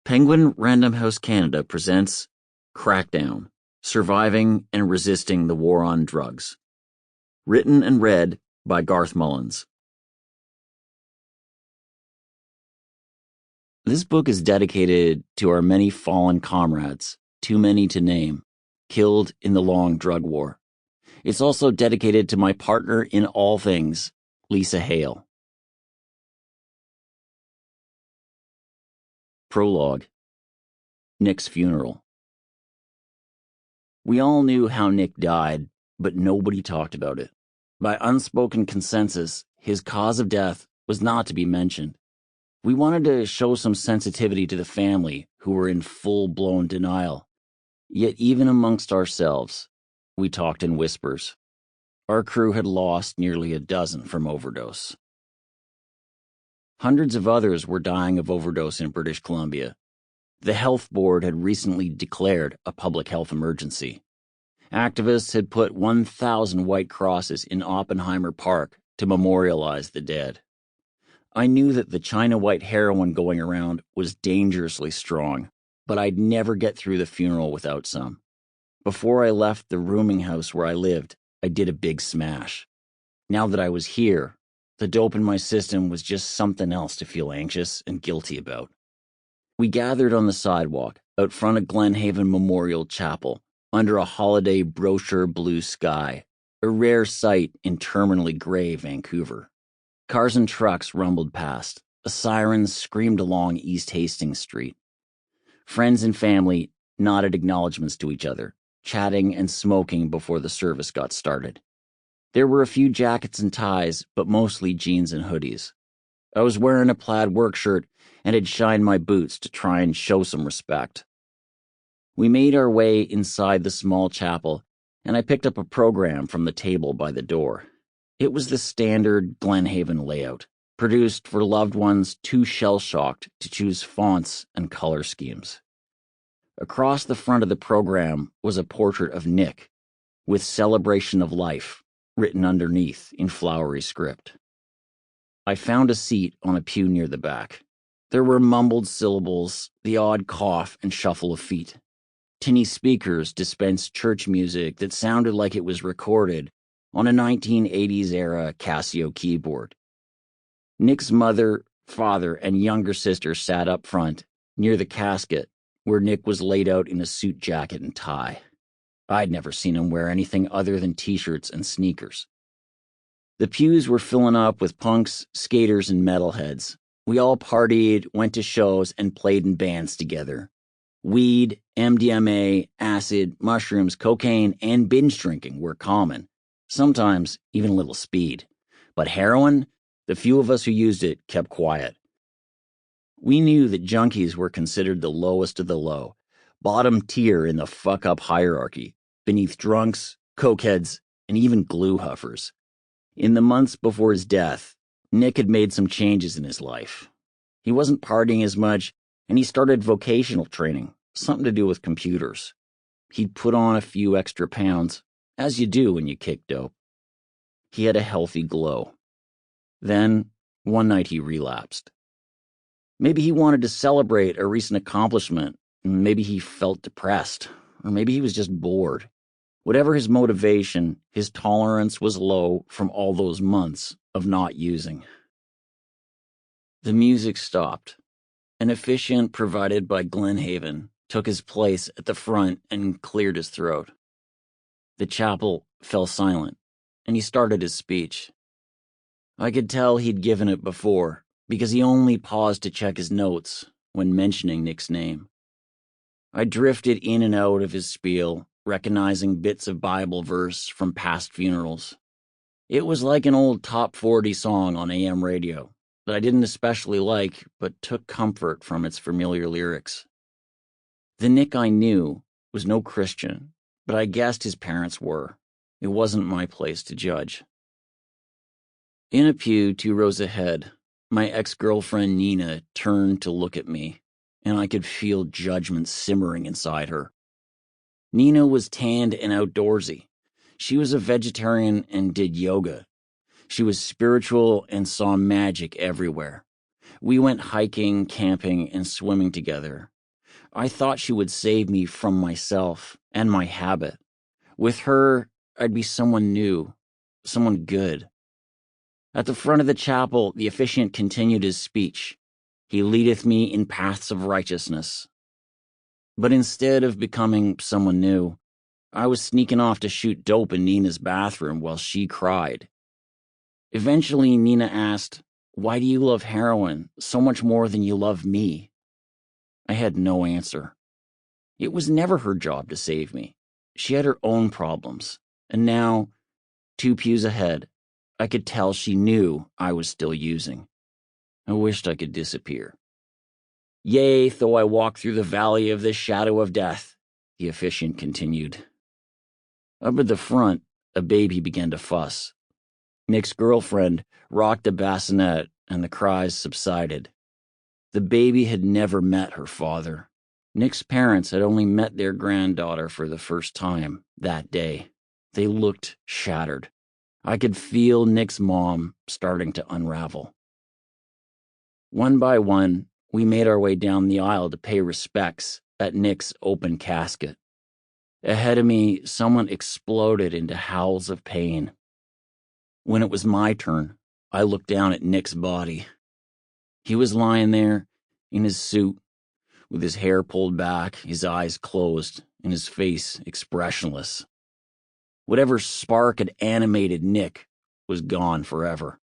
Penguin Random House Canada presents Crackdown, Surviving and Resisting the War on Drugs. Written and read by Garth Mullins. This book is dedicated to our many fallen comrades, too many to name, killed in the long drug war. It's also dedicated to my partner in all things, Lisa Hale. Prologue. Nick's funeral. We all knew how Nick died, but nobody talked about it. By unspoken consensus, his cause of death was not to be mentioned. We wanted to show some sensitivity to the family, who were in full-blown denial. Yet even amongst ourselves, we talked in whispers. Our crew had lost nearly a dozen from overdose. Hundreds of others were dying of overdose in British Columbia. The health board had recently declared a public health emergency. Activists had put 1,000 white crosses in Oppenheimer Park to memorialize the dead. I knew that the China white heroin going around was dangerously strong, but I'd never get through the funeral without some. Before I left the rooming house where I lived, I did a big smash. Now that I was here, the dope in my system was just something else to feel anxious and guilty about. We gathered on the sidewalk out front of Glenhaven Memorial Chapel under a holiday brochure blue sky, a rare sight in terminally gray Vancouver. Cars and trucks rumbled past. A siren screamed along East Hastings Street. Friends and family nodded acknowledgments to each other, chatting and smoking before the service got started. There were a few jackets and ties, but mostly jeans and hoodies. I was wearing a plaid work shirt and had shined my boots to try and show some respect. We made our way inside the small chapel, and I picked up a program from the table by the door. It was the standard Glenhaven layout, produced for loved ones too shell-shocked to choose fonts and color schemes. Across the front of the program was a portrait of Nick, with "Celebration of Life" written underneath in flowery script. I found a seat on a pew near the back. There were mumbled syllables, the odd cough and shuffle of feet. Tinny speakers dispensed church music that sounded like it was recorded on a 1980s-era Casio keyboard. Nick's mother, father, and younger sister sat up front, near the casket, where Nick was laid out in a suit jacket and tie. I'd never seen him wear anything other than t-shirts and sneakers. The pews were filling up with punks, skaters, and metalheads. We all partied, went to shows, and played in bands together. Weed, MDMA, acid, mushrooms, cocaine, and binge drinking were common. Sometimes even a little speed. But heroin, the few of us who used it kept quiet. We knew that junkies were considered the lowest of the low, bottom tier in the fuck-up hierarchy, beneath drunks, cokeheads, and even glue huffers. In the months before his death, Nick had made some changes in his life. He wasn't partying as much, and he started vocational training, something to do with computers. He'd put on a few extra pounds, as you do when you kick dope. He had a healthy glow. Then, one night he relapsed. Maybe he wanted to celebrate a recent accomplishment. Maybe he felt depressed, or maybe he was just bored. Whatever his motivation, his tolerance was low from all those months of not using. The music stopped. An officiant provided by Glenhaven took his place at the front and cleared his throat. The chapel fell silent, and he started his speech. I could tell he'd given it before, because he only paused to check his notes when mentioning Nick's name. I drifted in and out of his spiel, recognizing bits of Bible verse from past funerals. It was like an old top 40 song on AM radio that I didn't especially like, but took comfort from its familiar lyrics. The Nick I knew was no Christian, but I guessed his parents were. It wasn't my place to judge. In a pew 2 rows ahead, my ex-girlfriend Nina turned to look at me, and I could feel judgment simmering inside her. Nina was tanned and outdoorsy. She was a vegetarian and did yoga. She was spiritual and saw magic everywhere. We went hiking, camping, and swimming together, I thought she would save me from myself and my habit. With her, I'd be someone new, someone good. At the front of the chapel, the officiant continued his speech. He leadeth me in paths of righteousness. But instead of becoming someone new, I was sneaking off to shoot dope in Nina's bathroom while she cried. Eventually, Nina asked, "Why do you love heroin so much more than you love me?" I had no answer. It was never her job to save me. She had her own problems. And now, 2 pews ahead, I could tell she knew I was still using. I wished I could disappear. "Yea, though I walk through the valley of the shadow of death," the officiant continued. Up at the front, a baby began to fuss. Nick's girlfriend rocked a bassinet, and the cries subsided. The baby had never met her father. Nick's parents had only met their granddaughter for the first time that day. They looked shattered. I could feel Nick's mom starting to unravel. One by one, we made our way down the aisle to pay respects at Nick's open casket. Ahead of me, someone exploded into howls of pain. When it was my turn, I looked down at Nick's body. He was lying there, in his suit, with his hair pulled back, his eyes closed, and his face expressionless. Whatever spark had animated Nick was gone forever.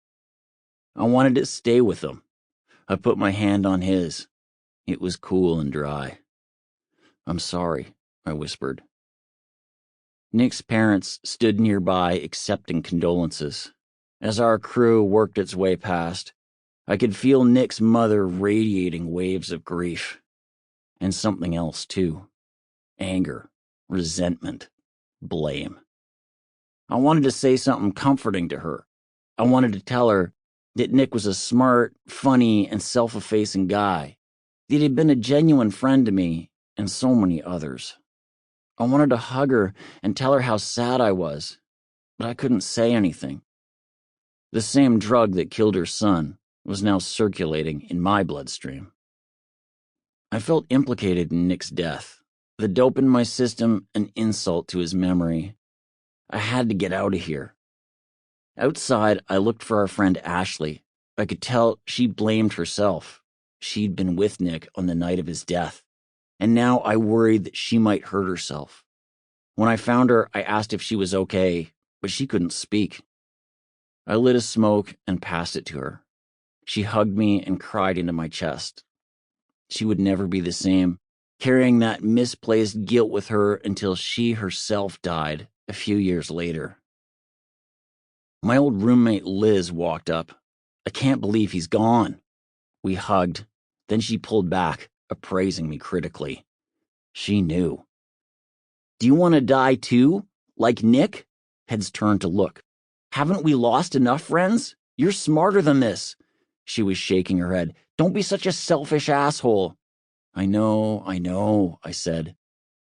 I wanted to stay with him. I put my hand on his. It was cool and dry. "I'm sorry," I whispered. Nick's parents stood nearby accepting condolences. As our crew worked its way past, I could feel Nick's mother radiating waves of grief. And something else, too. Anger, resentment, blame. I wanted to say something comforting to her. I wanted to tell her that Nick was a smart, funny, and self-effacing guy. That he'd been a genuine friend to me and so many others. I wanted to hug her and tell her how sad I was, but I couldn't say anything. The same drug that killed her son was now circulating in my bloodstream. I felt implicated in Nick's death. The dope in my system, an insult to his memory. I had to get out of here. Outside, I looked for our friend Ashley. I could tell she blamed herself. She'd been with Nick on the night of his death, and now I worried that she might hurt herself. When I found her, I asked if she was okay, but she couldn't speak. I lit a smoke and passed it to her. She hugged me and cried into my chest. She would never be the same, carrying that misplaced guilt with her until she herself died a few years later. My old roommate Liz walked up. "I can't believe he's gone." We hugged. Then she pulled back, appraising me critically. She knew. "Do you want to die too? Like Nick?" Heads turned to look. "Haven't we lost enough friends? You're smarter than this." She was shaking her head. "Don't be such a selfish asshole." I know, I said.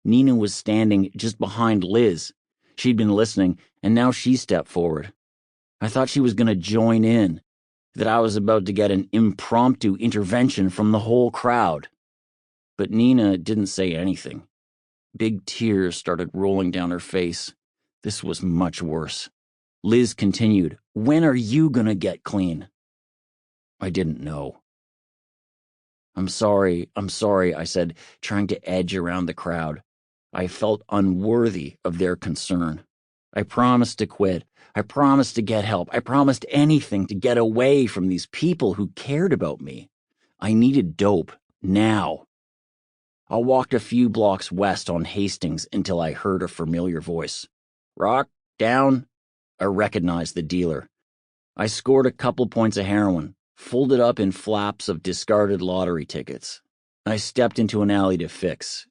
Nina was standing just behind Liz. She'd been listening, and now she stepped forward. I thought she was going to join in, that I was about to get an impromptu intervention from the whole crowd. But Nina didn't say anything. Big tears started rolling down her face. This was much worse. Liz continued, "When are you going to get clean?" I didn't know. I'm sorry, I said, trying to edge around the crowd. I felt unworthy of their concern. I promised to quit. I promised to get help. I promised anything to get away from these people who cared about me. I needed dope, now. I walked a few blocks west on Hastings until I heard a familiar voice. "Rock, down." I recognized the dealer. I scored a couple points of heroin, folded up in flaps of discarded lottery tickets. I stepped into an alley to fix.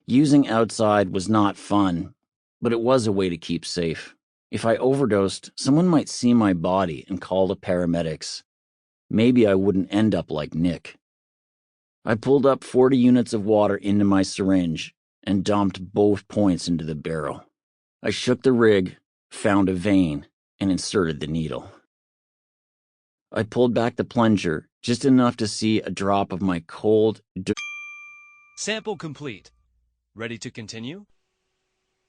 Using outside was not fun, but it was a way to keep safe. If I overdosed, someone might see my body and call the paramedics. Maybe I wouldn't end up like Nick. I pulled up 40 units of water into my syringe and dumped both points into the barrel. I shook the rig, found a vein, and inserted the needle. I pulled back the plunger just enough to see a drop of my cold, Sample complete. Ready to continue?